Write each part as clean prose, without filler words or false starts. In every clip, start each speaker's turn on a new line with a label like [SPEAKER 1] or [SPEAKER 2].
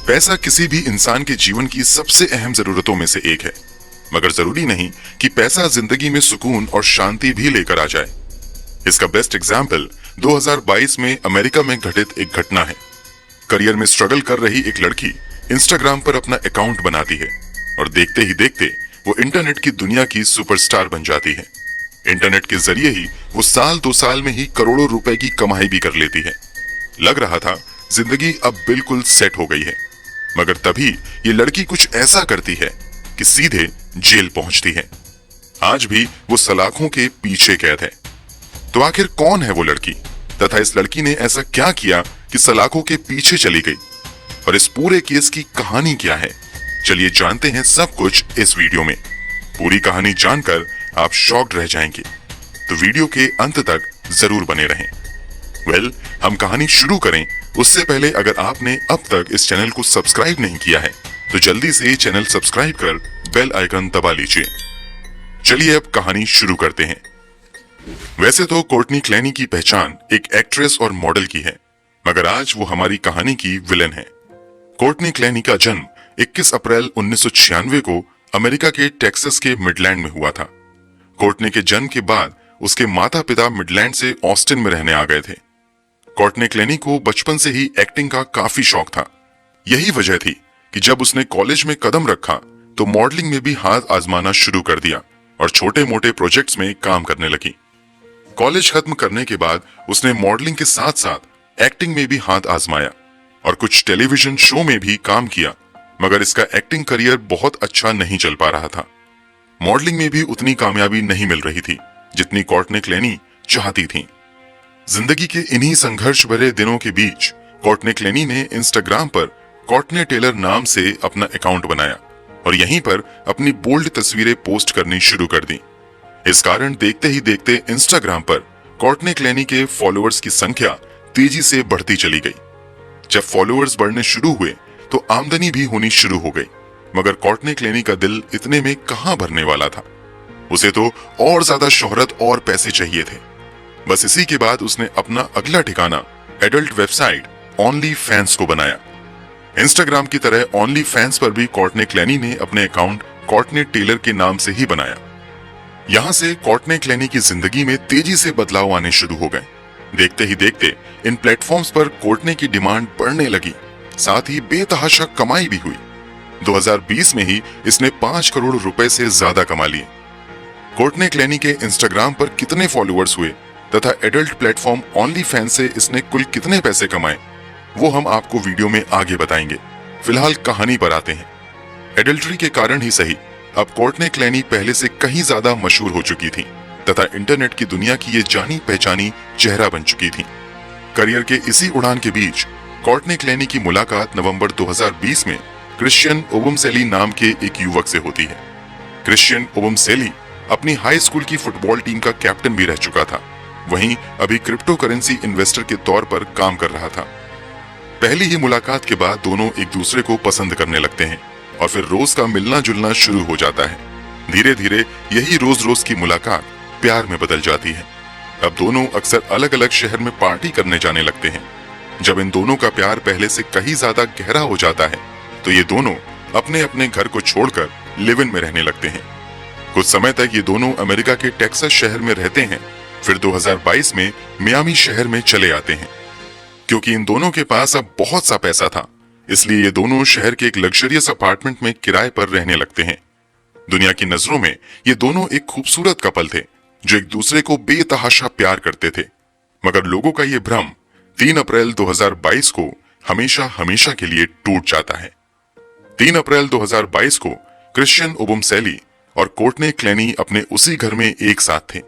[SPEAKER 1] पैसा किसी भी इंसान के जीवन की सबसे अहम जरूरतों में से एक है, मगर जरूरी नहीं कि पैसा जिंदगी में सुकून और शांति भी लेकर आ जाए। इसका बेस्ट एग्जाम्पल 2022 में अमेरिका में घटित एक घटना है। करियर में स्ट्रगल कर रही एक लड़की इंस्टाग्राम पर अपना अकाउंट बनाती है और देखते ही देखते वो इंटरनेट की दुनिया की सुपरस्टार बन जाती है। इंटरनेट के जरिए ही वो साल 2 साल में ही करोड़ों रुपए की कमाई भी कर लेती है। लग रहा था जिंदगी अब बिल्कुल सेट हो गई है, मगर तभी ये लड़की कुछ ऐसा करती है कि सीधे जेल पहुंचती है। आज भी वो सलाखों के पीछे कैद है। तो आखिर कौन है वो लड़की तथा इस लड़की ने ऐसा क्या किया कि सलाखों के पीछे चली गई, और इस पूरे केस की कहानी क्या है? चलिए जानते हैं सब कुछ इस वीडियो में। पूरी कहानी जानकर आप शॉक्ड रह जाएंगे, तो वीडियो के अंत तक जरूर बने रहें। हम कहानी शुरू करें उससे पहले अगर आपने अब तक इस चैनल को सब्सक्राइब नहीं किया है तो जल्दी से चैनल सब्सक्राइब कर बेल आइकन दबा लीजिए। चलिए अब कहानी शुरू करते हैं। वैसे तो कोर्टनी क्लैनी की पहचान एक एक्ट्रेस और मॉडल की है, मगर आज वो हमारी कहानी की विलेन है। कोर्टनी क्लैनी का जन्म 21 अप्रैल 1996 को अमेरिका के टेक्सास के मिडलैंड में हुआ था। कोर्टनी के जन्म के बाद उसके माता पिता मिडलैंड से ऑस्टिन में रहने आ गए थे। कोर्टनी क्लैनी को बचपन से ही एक्टिंग का काफी शौक था। यही वजह थी कि जब उसने कॉलेज में कदम रखा तो मॉडलिंग में भी हाथ आजमाना शुरू कर दिया और छोटे मोटे प्रोजेक्ट्स में काम करने लगी। कॉलेज खत्म करने के बाद उसने मॉडलिंग के साथ साथ एक्टिंग में भी हाथ आजमाया और कुछ टेलीविजन शो में भी काम किया, मगर इसका एक्टिंग करियर बहुत अच्छा नहीं चल पा रहा था। मॉडलिंग में भी उतनी कामयाबी नहीं मिल रही थी जितनी कोर्टनी क्लैनी चाहती थी। जिंदगी के इन्हीं संघर्ष भरे दिनों के बीच कोर्टनी क्लैनी ने इंस्टाग्राम पर कोर्टनी टेलर नाम से अपना अकाउंट बनाया और यहीं पर अपनी बोल्ड तस्वीरें पोस्ट करनी शुरू कर दी। इस कारण देखते ही देखते इंस्टाग्राम पर कोर्टनी क्लैनी के फॉलोअर्स की संख्या तेजी से बढ़ती चली गई। जब फॉलोअर्स बढ़ने शुरू हुए तो आमदनी भी होनी शुरू हो गई, मगर कोर्टनी क्लैनी का दिल इतने में कहां भरने वाला था। उसे तो और ज्यादा शोहरत और पैसे चाहिए थे। बस इसी के बाद उसने अपना अगला ठिकाना एडल्ट वेबसाइट ओनली फैंस को बनाया। इंस्टाग्राम की तरह ओनली फैंस पर भी कोर्टनी क्लैनी ने अपने अकाउंट कोर्टनी टेलर के नाम से ही बनाया। यहां से कोर्टनी क्लैनी की जिंदगी में तेजी से बदलाव आने शुरू हो गए। देखते ही देखते इन प्लेटफॉर्म्स पर कोर्टनी की डिमांड बढ़ने लगी, साथ ही बेतहाशा कमाई भी हुई। 2020 में ही इसने 5 करोड़ रुपए से ज्यादा कमा लिए। कोर्टनी क्लैनी के इंस्टाग्राम पर कितने फॉलोअर्स हुए तथा एडल्ट प्लेटफॉर्म ओनली फैंस से इसने कुल कितने पैसे कमाए, वो हम आपको वीडियो में आगे बताएंगे। फिलहाल कहानी पर आते हैं। एडल्ट्री के कारण ही सही, अब कोर्टनी क्लैनी पहले से कहीं ज्यादा मशहूर हो चुकी थी तथा इंटरनेट की दुनिया की ये जानी पहचानी चेहरा बन चुकी थी। करियर के इसी उड़ान के बीच कोर्टनी क्लैनी की मुलाकात नवंबर 2020 में क्रिश्चियन ओबुमसेली नाम के एक युवक से होती है। क्रिश्चियन ओबुमसेली अपनी हाई स्कूल की फुटबॉल टीम का कैप्टन भी रह चुका था, वहीं अभी क्रिप्टो करेंसी इन्वेस्टर के तौर पर काम कर रहा था। पहली ही मुलाकात के बाद दोनों एक दूसरे को पसंद करने लगते हैं और फिर रोज का मिलना जुलना शुरू हो जाता है। धीरे धीरे यही रोज रोज की मुलाकात प्यार में बदल जाती है। अब दोनों अक्सर अलग अलग शहर में पार्टी करने जाने लगते हैं। जब इन दोनों का प्यार पहले से कहीं ज्यादा गहरा हो जाता है तो ये दोनों अपने अपने घर को छोड़कर लिव इन में रहने लगते हैं। कुछ समय तक ये दोनों अमेरिका के टेक्सास शहर में रहते हैं, फिर 2022 में मियामी शहर में चले आते हैं। क्योंकि इन दोनों के पास अब बहुत सा पैसा था, इसलिए ये दोनों शहर के एक लग्जरियस अपार्टमेंट में किराए पर रहने लगते हैं। दुनिया की नजरों में ये दोनों एक खूबसूरत कपल थे जो एक दूसरे को बेतहाशा प्यार करते थे, मगर लोगों का ये भ्रम 3 अप्रैल 2022 को हमेशा हमेशा के लिए टूट जाता है। 3 अप्रैल 2022 को क्रिश्चियन ओबुमसेली और कोर्टनी क्लैनी अपने उसी घर में एक साथ थे।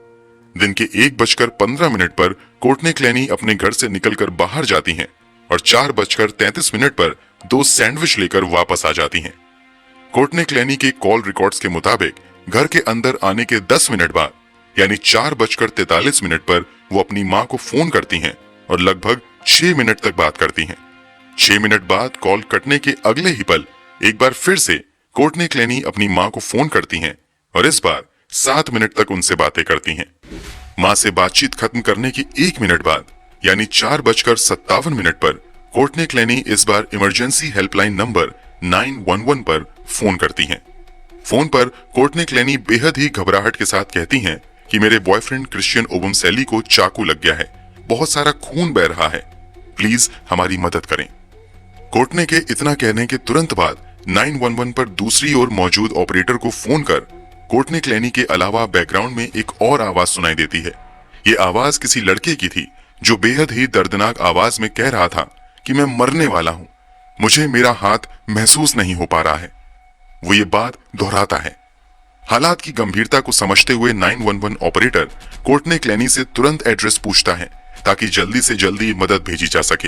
[SPEAKER 1] दिन के 1:15 पर कोर्टनी क्लैनी अपने घर से निकलकर बाहर जाती हैं और 4:33 पर 2 सैंडविच लेकर वापस आ जाती हैं। कोर्टनी क्लैनी के कॉल रिकॉर्ड्स के मुताबिक घर के अंदर आने के 10 मिनट बाद यानी 4:43 पर वो अपनी मां को फोन करती हैं और लगभग 6 मिनट तक बात करती हैं। 6 मिनट बाद कॉल कटने के अगले ही पल एक बार फिर से कोर्टनी क्लैनी अपनी मां को फोन करती हैं और इस बार 7 मिनट तक उनसे बातें करती हैं। मां से बातचीत खत्म करने के 1 मिनट बाद यानी 4:57 पर कोर्टनी क्लेनी इस बार इमरजेंसी हेल्पलाइन नंबर 911 पर फोन करती हैं। फोन पर कोर्टनी क्लेनी बेहद ही घबराहट के साथ कहती हैं कि मेरे बॉयफ्रेंड क्रिश्चियन ओबमसेली को चाकू लग गया है, बहुत सारा खून बह रहा है, प्लीज हमारी मदद करें। कोर्टनी के इतना कहने के तुरंत बाद 911 पर दूसरी ओर मौजूद ऑपरेटर को फोन कर कोर्टनी क्लेनी के अलावा बैकग्राउंड में एक और आवाज सुनाई देती है। ये आवाज किसी लड़के की थी जो बेहद ही दर्दनाक आवाज में कह रहा था कि मैं मरने वाला हूं, मुझे मेरा हाथ महसूस नहीं हो पा रहा है। वो ये बात दोहराता है। हालात की गंभीरता को समझते हुए 911 ऑपरेटर कोर्टनी क्लेनी से तुरंत एड्रेस पूछता है ताकि जल्दी से जल्दी मदद भेजी जा सके।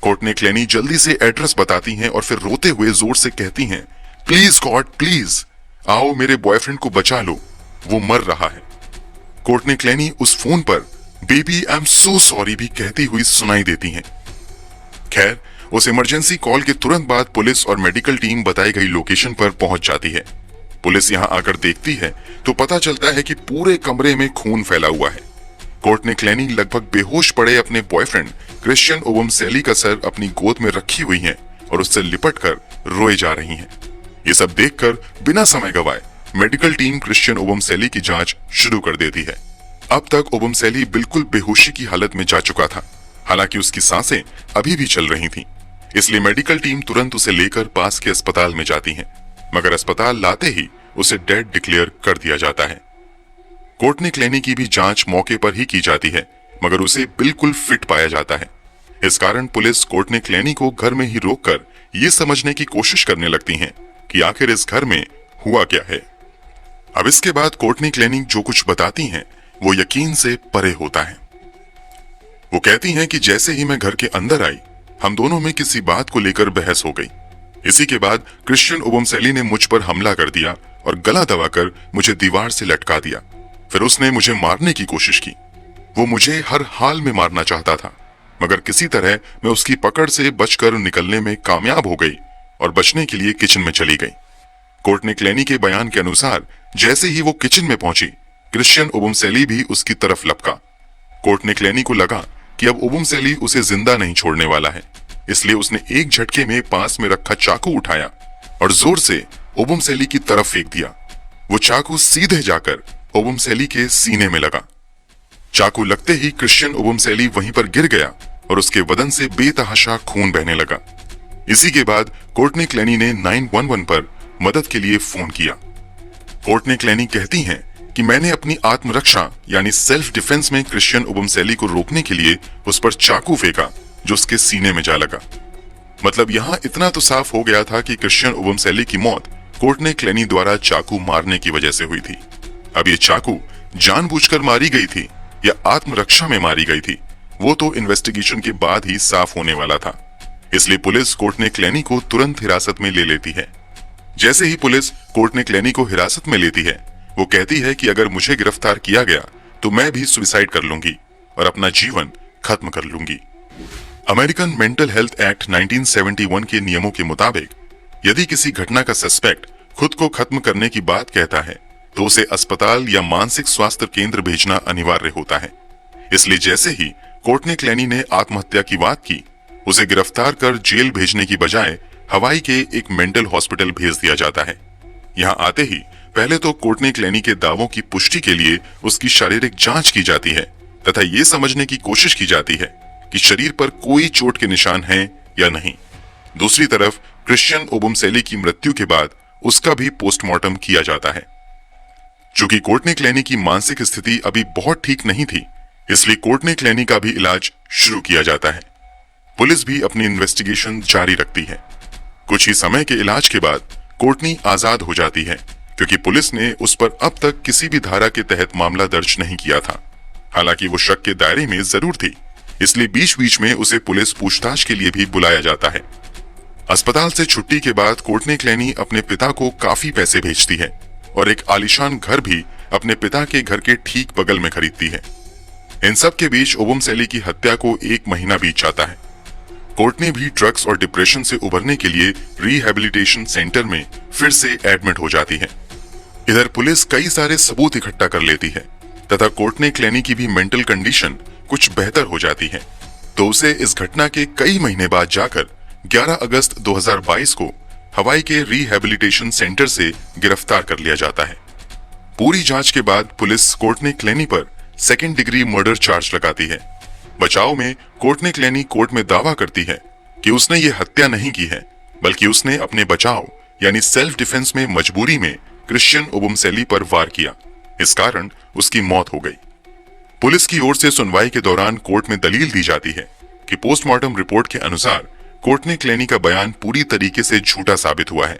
[SPEAKER 1] कोर्टनी क्लेनी जल्दी से एड्रेस बताती हैं और फिर रोते हुए जोर से कहती हैं, प्लीज गॉड प्लीज, आओ मेरे बॉयफ्रेंड को बचा लो, वो मर रहा है। कोर्टनी क्लेनी उस फोन पर baby I am so sorry भी कहती हुई सुनाई देती हैं। खैर, उस इमरजेंसी कॉल के तुरंत बाद पुलिस और मेडिकल टीम बताई गई लोकेशन पर पहुंच जाती है। पुलिस यहां आकर देखती है तो पता चलता है कि पूरे कमरे में खून फैला हुआ है। कोर्टनी क्लेनी लगभग बेहोश पड़े अपने बॉयफ्रेंड क्रिश्चियन ओबमसेली का सर अपनी गोद में रखी हुई हैं और उससे लिपट कर रोए जा रही हैं। ये सब देखकर बिना समय गवाए मेडिकल टीम क्रिश्चियन ओबमसेली की जांच शुरू कर देती है। अब तक ओबमसेली बिल्कुल बेहोशी की हालत में जा चुका था, हालांकि उसकी सांसें अभी भी चल रही थीं। इसलिए मेडिकल टीम तुरंत उसे लेकर पास के अस्पताल में जाती है, मगर अस्पताल लाते ही उसे डेड डिक्लेयर कर दिया जाता है। कोर्टनी क्लेनी की भी जांच मौके पर ही की जाती है, मगर उसे बिल्कुल फिट पाया जाता है। इस कारण पुलिस कोर्टनी क्लेनी को घर में ही रोककर ये समझने की कोशिश करने लगती है कि आखिर इस घर में हुआ क्या है। अब इसके बाद कोर्टनी क्लेनी जो कुछ बताती हैं वो यकीन से परे होता है। वो कहती हैं कि जैसे ही मैं घर के अंदर आई, हम दोनों में किसी बात को लेकर बहस हो गई। इसी के बाद क्रिश्चियन ओबमसेली ने मुझ पर हमला कर दिया और गला दबाकर मुझे दीवार से लटका दिया। फिर उसने मुझे मारने की कोशिश की। वो मुझे हर हाल में मारना चाहता था, मगर किसी तरह मैं उसकी पकड़ से बचकर निकलने में कामयाब हो गई और बचने के लिए किचन में चली गई। कोर्टनी क्लेनी के बयान के अनुसार जैसे ही वो किचन में पहुंची, क्रिश्चियन ओबमसेली भी उसकी तरफ लपका। कोर्टनी क्लेनी को लगा कि अब ओबमसेली उसे जिंदा नहीं छोड़ने वाला है, इसलिए उसने एक झटके में पास में रखा चाकू उठाया और जोर से ओबमसेली की तरफ फेंक दिया। वो चाकू सीधे जाकर ओबमसेली के सीने में लगा। चाकू लगते ही क्रिश्चियन ओबमसेली वहीं पर गिर गया और उसके बदन से बेतहाशा खून बहने लगा। इसी के बाद कोर्टनी क्लेनी ने 911 पर मदद के लिए फोन किया। कोर्टनी क्लेनी कहती हैं कि मैंने अपनी आत्मरक्षा यानी सेल्फ डिफेंस में क्रिश्चियन ओबमसेली को रोकने के लिए उस पर चाकू फेंका जो उसके सीने में जा लगा। मतलब यहाँ इतना तो साफ हो गया था कि क्रिश्चियन ओबमसेली की मौत कोर्टनी क्लेनी द्वारा चाकू मारने की वजह से हुई थी। अब ये चाकू जानबूझकर मारी गई थी या आत्मरक्षा में मारी गई थी, वो तो इन्वेस्टिगेशन के बाद ही साफ होने वाला था। इसलिए पुलिस कोर्टनी क्लेनी को तुरंत हिरासत में ले लेती है। जैसे ही पुलिस कोर्टनी क्लेनी को हिरासत में लेती है, वो कहती है कि अगर मुझे गिरफ्तार किया गया तो मैं भी सुसाइड कर लूंगी और अपना जीवन खत्म कर लूंगी। अमेरिकन मेंटल हेल्थ एक्ट 1971 के नियमों के मुताबिक यदि किसी घटना का सस्पेक्ट खुद को खत्म करने की बात कहता है तो उसे अस्पताल या मानसिक स्वास्थ्य केंद्र भेजना अनिवार्य होता है। इसलिए जैसे ही कोर्टनी क्लेनी ने आत्महत्या की बात की, उसे गिरफ्तार कर जेल भेजने की बजाय हवाई के एक मेंटल हॉस्पिटल भेज दिया जाता है। यहाँ आते ही पहले तो कोर्टनी क्लेनी के दावों की पुष्टि के लिए उसकी शारीरिक जांच की जाती है तथा ये समझने की कोशिश की जाती है कि शरीर पर कोई चोट के निशान हैं या नहीं। दूसरी तरफ क्रिश्चियन ओबमसेली की मृत्यु के बाद उसका भी पोस्टमार्टम किया जाता है। चूंकि कोर्टनी क्लेनी की मानसिक स्थिति अभी बहुत ठीक नहीं थी, इसलिए कोर्टनी क्लेनी का भी इलाज शुरू किया जाता है। पुलिस भी अपनी इन्वेस्टिगेशन जारी रखती है। कुछ ही समय के इलाज के बाद कोर्टनी आजाद हो जाती है, क्योंकि पुलिस ने उस पर अब तक किसी भी धारा के तहत मामला दर्ज नहीं किया था। हालांकि वो शक के दायरे में जरूर थी, इसलिए बीच बीच में उसे पुलिस पूछताछ के लिए भी बुलाया जाता है। अस्पताल से छुट्टी के बाद कोर्टनी क्लेनी अपने पिता को काफी पैसे भेजती है और एक आलीशान घर भी अपने पिता के घर के ठीक बगल में खरीदती है। इन सब के बीच ओबमसेली की हत्या को 1 महीना बीत जाता है। कोर्टनी भी ड्रग्स और डिप्रेशन से उबरने के लिए रिहैबिलिटेशन सेंटर में फिर से एडमिट हो जाती है। इधर पुलिस कई सारे सबूत इकट्ठा कर लेती है तथा कोर्टनी क्लेनी की भी मेंटल कंडीशन कुछ बेहतर हो जाती है। तो उसे इस घटना के कई महीने बाद जाकर 11 अगस्त 2022 को हवाई के रिहैबिलिटेशन सेंटर से गिरफ्तार कर लिया जाता है। पूरी जांच के बाद पुलिस कोर्टनी क्लेनी पर सेकेंड डिग्री मर्डर चार्ज लगाती है। बचाव में कोर्टनी क्लेनी कोर्ट में दावा करती है कि उसने ये हत्या नहीं की है, बल्कि उसने अपने बचाव यानी सेल्फ डिफेंस में मजबूरी में क्रिश्चियन ओबुमसेली पर वार किया। इस कारण उसकी मौत हो गई। पुलिस की ओर से सुनवाई के दौरान कोर्ट में दलील दी जाती है कि पोस्टमार्टम रिपोर्ट के अनुसार कोर्टनी क्लेनी का बयान पूरी तरीके से झूठा साबित हुआ है।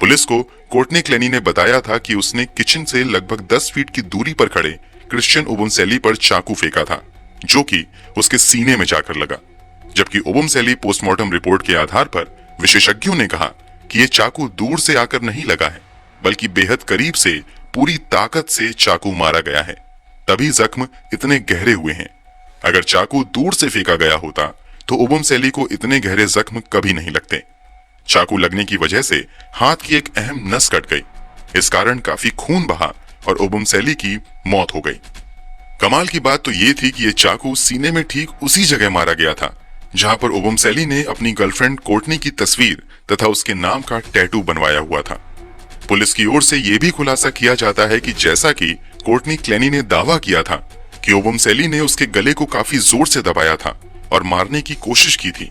[SPEAKER 1] पुलिस को कोर्टनी क्लेनी ने बताया था कि उसने किचन से लगभग 10 फीट की दूरी पर खड़े क्रिश्चियन ओबुमसेली पर चाकू फेंका था, जो कि उसके सीने में जाकर लगा। जबकि ओबुमसेली पोस्टमार्टम रिपोर्ट के आधार पर विशेषज्ञों ने कहा कि ये चाकू दूर से आकर नहीं लगा है, बल्कि बेहद करीब से पूरी ताकत से चाकू मारा गया है, तभी जख्म इतने गहरे हुए हैं। अगर चाकू दूर से फेंका गया होता तो ओबुमसेली को इतने गहरे जख्म कभी नहीं लगते। चाकू लगने की वजह से हाथ की एक अहम नस कट गई। इस कारण काफी खून बहा और ओबुमसेली की मौत हो गई। कमाल की बात तो ये थी कि ये चाकू सीने में ठीक उसी जगह मारा गया था जहां पर ओबुमसेली ने अपनी गर्लफ्रेंड कोर्टनी की तस्वीर तथा उसके नाम का टैटू बनवाया हुआ था। पुलिस की ओर से यह भी खुलासा किया जाता है कि जैसा कि कोर्टनी क्लेनी ने दावा किया था कि ओबुमसेली ने उसके गले को काफी जोर से दबाया था और मारने की कोशिश की थी,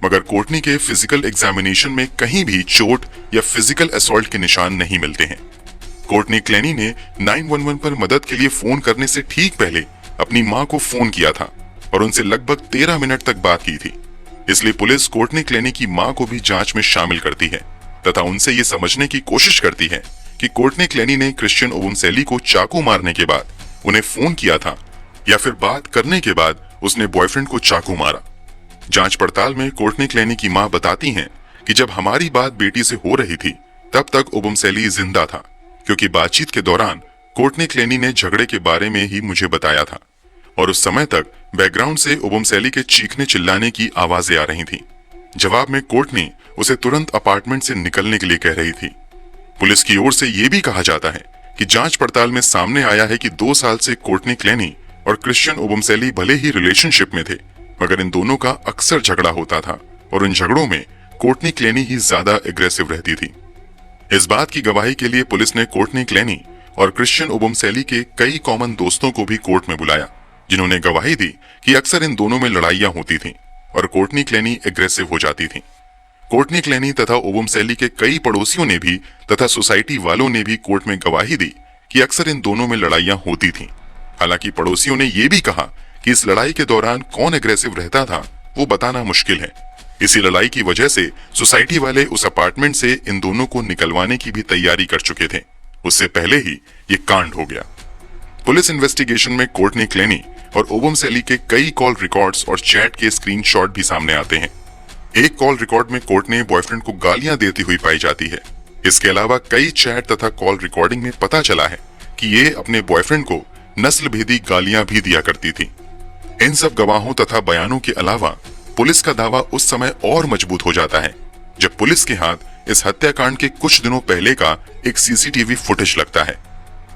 [SPEAKER 1] मगर कोर्टनी के फिजिकल एग्जामिनेशन में कहीं भी चोट या फिजिकल असॉल्ट के निशान नहीं मिलते हैं। कोर्टनी क्लेनी ने 911 पर मदद के लिए फोन करने से ठीक पहले अपनी मां को फोन किया था और उनसे लगभग 13 मिनट तक बात की थी। इसलिए पुलिस कोर्टनी क्लेनी की मां को भी जांच में शामिल करती है तथा उनसे ये समझने की कोशिश करती है कि कोर्टनी क्लेनी ने क्रिश्चियन ओबुमसेली को चाकू मारने के बाद उन्हें फोन किया था या फिर बात करने के बाद उसने बॉयफ्रेंड को चाकू मारा। जांच पड़ताल में कोर्टनी क्लेनी की मां बताती हैं कि जब हमारी बात बेटी से हो रही थी तब तक ओबुमसेली जिंदा था, क्योंकि बातचीत के दौरान कोर्टनी क्लेनी ने झगड़े के बारे में ही मुझे बताया था और उस समय तक बैकग्राउंड से ओबुमसेली के चीखने चिल्लाने की आवाजें आ रही थी। जवाब में कोर्टनी उसे तुरंत अपार्टमेंट से निकलने के लिए कह रही थी। पुलिस की ओर से यह भी कहा जाता है कि जांच पड़ताल में सामने आया है कि 2 साल से कोर्टनी क्लेनी और क्रिश्चियन ओबुमसेली भले ही रिलेशनशिप में थे, मगर इन दोनों का अक्सर झगड़ा होता था और इन झगड़ों में कोर्टनी क्लेनी ही ज्यादा एग्रेसिव रहती थी। इस बात की गवाही के लिए पुलिस ने कोर्टनी क्लेनी और क्रिश्चियन ओबुमसेली के कई कॉमन दोस्तों को भी कोर्ट में बुलाया, जिन्होंने गवाही दी कि अक्सर इन दोनों में लड़ाइयां होती थीं और कोर्टनी क्लेनी एग्रेसिव हो जाती थी। कोर्टनी क्लेनी तथा ओबुमसेली के कई पड़ोसियों ने भी तथा सोसाइटी वालों ने भी कोर्ट में गवाही दी कि अक्सर इन दोनों में लड़ाइयां होती थीं। हालांकि पड़ोसियों ने यह भी कहा कि इस लड़ाई के दौरान कौन एग्रेसिव रहता था वो बताना मुश्किल है। इसी लड़ाई की वजह से सोसाइटी वाले उस अपार्टमेंट से इन दोनों को निकलवाने की भी तैयारी कर चुके थे। उससे पहले ही ये कांड हो गया। पुलिस इन्वेस्टिगेशन में कोर्टनी क्लेनी और ओबुमसेली के कई कॉल रिकॉर्ड्स और चैट के स्क्रीनशॉट भी सामने आते हैं। एक कॉल रिकॉर्ड में कोर्टनी बॉयफ्रेंड को गालियां देती हुई पाई जाती है। इसके अलावा कई चैट तथा कॉल रिकॉर्डिंग में पता चला है कि ये अपने बॉयफ्रेंड को नस्ल भेदी गालियां भी दिया करती थी। इन सब गवाहों तथा बयानों के अलावा पुलिस का दावा उस समय और मजबूत हो जाता है जब पुलिस के हाथ इस हत्याकांड के कुछ दिनों पहले का एक सीसीटीवी फुटेज लगता है।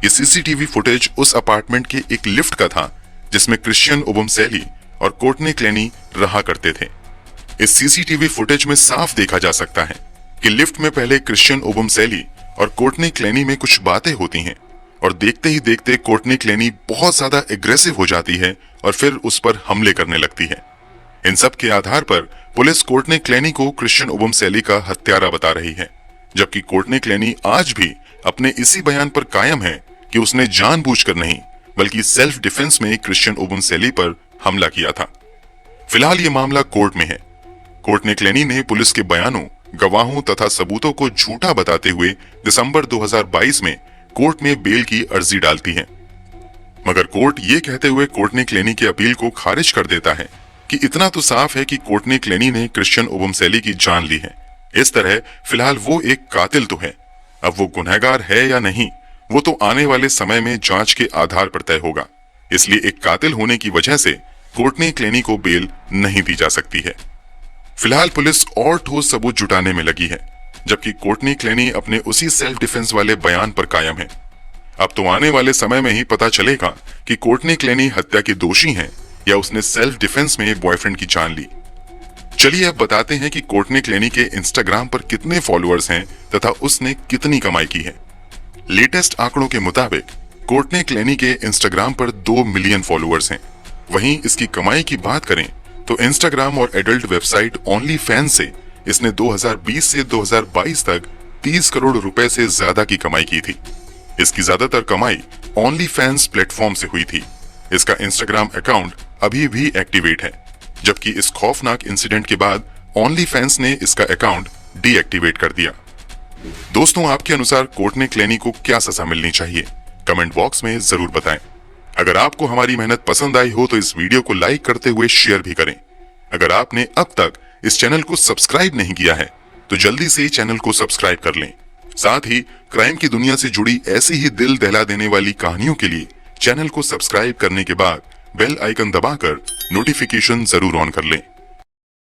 [SPEAKER 1] ये सीसीटीवी फुटेज उस अपार्टमेंट के एक लिफ्ट का था जिसमें क्रिश्चियन ओबुमसेली और कोर्टनी क्लेनी रहा करते थे। इस सीसीटीवी फुटेज में साफ देखा जा सकता है कि लिफ्ट में पहले क्रिश्चियन ओबुमसेली और कोर्टनी क्लेनी में कुछ बातें होती हैं और देखते ही देखते कोर्टनी क्लेनी बहुत ज्यादा एग्रेसिव हो जाती है और फिर उस पर हमले करने लगती है। इन सब के आधार पर पुलिस कोर्टनी क्लेनी को क्रिश्चियन ओबुमसेली का हत्यारा बता रही है, जबकि कोर्टनी क्लेनी आज भी अपने इसी बयान पर कायम है कि उसने जानबूझकर नहीं बल्कि सेल्फ डिफेंस में क्रिश्चियन ओबुमसेली पर हमला किया था। फिलहाल ये मामला कोर्ट में है। कोर्टनी क्लेनी ने पुलिस के बयानों, गवाहों तथा सबूतों को झूठा बताते हुए दिसंबर 2022 में कोर्ट में बेल की अर्जी डालती है, मगर कोर्ट ये कहते हुए कोर्टनी क्लेनी की अपील को खारिज कर देता है कि इतना तो साफ है कि कोर्टनी क्लेनी ने क्रिश्चियन ओबुमसेली की जान ली है। इस तरह फिलहाल वो एक कातिल तो है, अब वो गुनहगार है या नहीं वो तो आने वाले समय में जांच के आधार पर तय होगा। इसलिए एक कातिल होने की वजह से कोर्टनी क्लेनी को बेल नहीं दी जा सकती है। फिलहाल पुलिस और ठोस सबूत जुटाने में लगी है, जबकि कोर्टनी क्लेनी अपने उसी सेल्फ डिफेंस वाले बयान पर कायम है। अब तो आने वाले समय में ही पता चलेगा कि कोर्टनी क्लेनी हत्या की दोषी हैं या उसने सेल्फ डिफेंस में बॉयफ्रेंड की जान ली। चलिए अब बताते हैं कि कोर्टनी क्लेनी के इंस्टाग्राम पर कितने फॉलोअर्स हैं तथा उसने कितनी कमाई की है। लेटेस्ट आंकड़ों के मुताबिक कोर्टनी क्लेनी के इंस्टाग्राम पर 2 मिलियन फॉलोअर्स हैं। वहीं इसकी कमाई की बात करें तो इंस्टाग्राम और एडल्ट वेबसाइट ओनली फैंस से इसने 2020 से 2022 तक 30 करोड़ रुपए से ज्यादा की कमाई की थी। इसकी ज्यादातर कमाई ओनली फैंस प्लेटफॉर्म से हुई थी। इसका इंस्टाग्राम अकाउंट अभी भी एक्टिवेट है, जबकि इस खौफनाक इंसिडेंट के बाद ओनली फैंस ने इसका अकाउंट डीएक्टिवेट कर दिया। दोस्तों, आपके अनुसार कोर्टनी क्लेनी को क्या सजा मिलनी चाहिए? कमेंट बॉक्स में जरूर बताएं। अगर आपको हमारी मेहनत पसंद आई हो तो इस वीडियो को लाइक करते हुए शेयर भी करें। अगर आपने अब तक इस चैनल को सब्सक्राइब नहीं किया है तो जल्दी से चैनल को सब्सक्राइब कर लें। साथ ही क्राइम की दुनिया से जुड़ी ऐसी ही दिल दहला देने वाली कहानियों के लिए चैनल को सब्सक्राइब करने के बाद बेल आइकन दबाकर नोटिफिकेशन जरूर ऑन कर लें।